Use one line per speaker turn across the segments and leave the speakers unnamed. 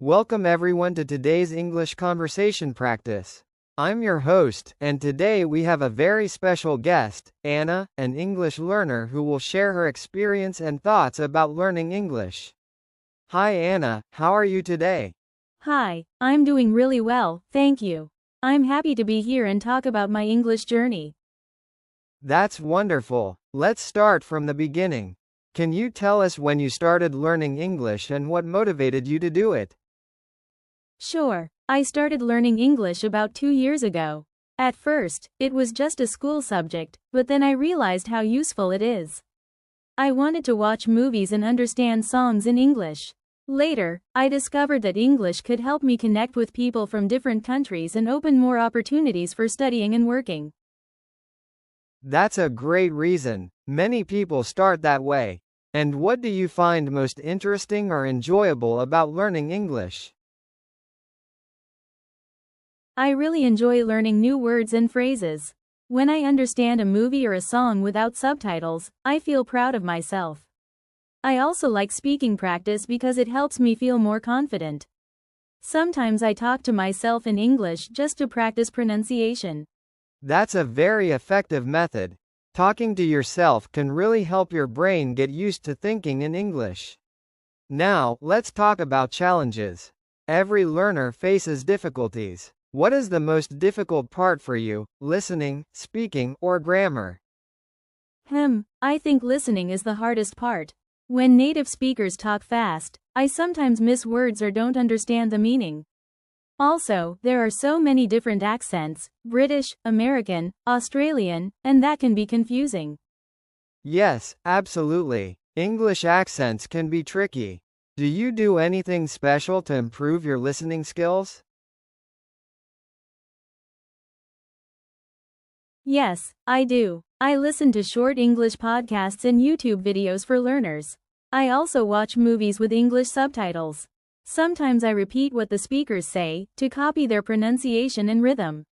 Welcome everyone to today's English conversation practice. I'm your host, and today we have a very special guest, Anna, an English learner who will share her experience and thoughts about learning English. Hi Anna, how are you today?
Hi, I'm doing really well, thank you. I'm happy to be here and talk about my English journey.
That's wonderful. Let's start from the beginning. Can you tell us when you started learning English and what motivated you to do it?
Sure, I started learning English about 2 years ago. At first, it was just a school subject, but then I realized how useful it is. I wanted to watch movies and understand songs in English. Later, I discovered that English could help me connect with people from different countries and open more opportunities for studying and working.
That's a great reason. Many people start that way. And what do you find most interesting or enjoyable about learning English?
I really enjoy learning new words and phrases. When I understand a movie or a song without subtitles, I feel proud of myself. I also like speaking practice because it helps me feel more confident. Sometimes I talk to myself in English just to practice pronunciation.
That's a very effective method. Talking to yourself can really help your brain get used to thinking in English. Now, let's talk about challenges. Every learner faces difficulties. What is the most difficult part for you, listening, speaking, or grammar?
I think listening is the hardest part. When native speakers talk fast, I sometimes miss words or don't understand the meaning. Also, there are so many different accents, British, American, Australian, and that can be confusing.
Yes, absolutely. English accents can be tricky. Do you do anything special to improve your listening skills?
Yes, I do. I listen to short English podcasts and YouTube videos for learners. I also watch movies with English subtitles. Sometimes I repeat what the speakers say, to copy their pronunciation and rhythm.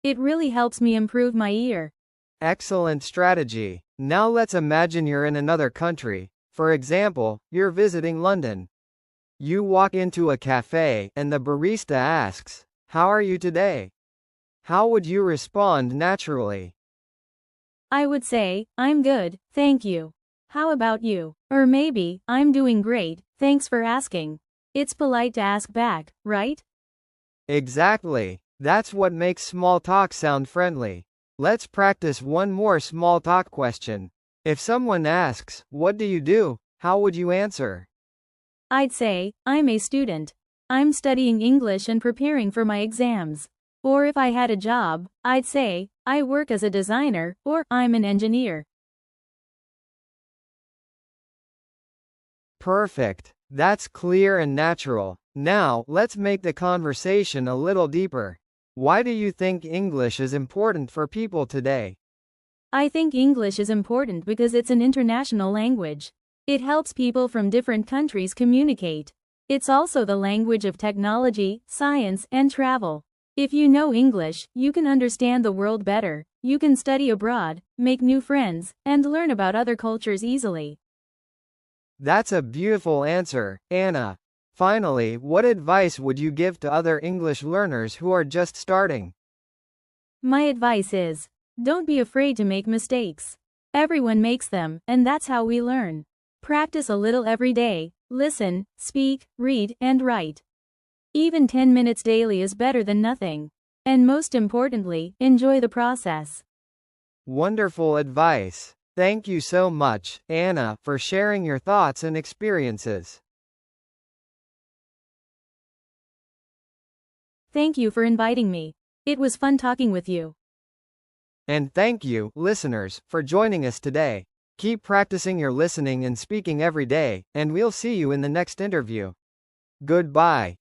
It really helps me improve my ear.
Excellent strategy. Now let's imagine you're in another country. For example, you're visiting London. You walk into a cafe, and the barista asks, "How are you today?" How would you respond naturally?
I would say, "I'm good, thank you. How about you?" Or maybe, "I'm doing great, thanks for asking." It's polite to ask back, right?
Exactly. That's what makes small talk sound friendly. Let's practice one more small talk question. If someone asks, "What do you do?" how would you answer?
I'd say, "I'm a student. I'm studying English and preparing for my exams." Or if I had a job, I'd say, "I work as a designer," or "I'm an engineer."
Perfect. That's clear and natural. Now, let's make the conversation a little deeper. Why do you think English is important for people today?
I think English is important because it's an international language. It helps people from different countries communicate. It's also the language of technology, science, and travel. If you know English, you can understand the world better, you can study abroad, make new friends, and learn about other cultures easily.
That's a beautiful answer, Anna. Finally, what advice would you give to other English learners who are just starting?
My advice is, don't be afraid to make mistakes. Everyone makes them, and that's how we learn. Practice a little every day, listen, speak, read, and write. Even 10 minutes daily is better than nothing. And most importantly, enjoy the process.
Wonderful advice. Thank you so much, Anna, for sharing your thoughts and experiences.
Thank you for inviting me. It was fun talking with you.
And thank you, listeners, for joining us today. Keep practicing your listening and speaking every day, and we'll see you in the next interview. Goodbye.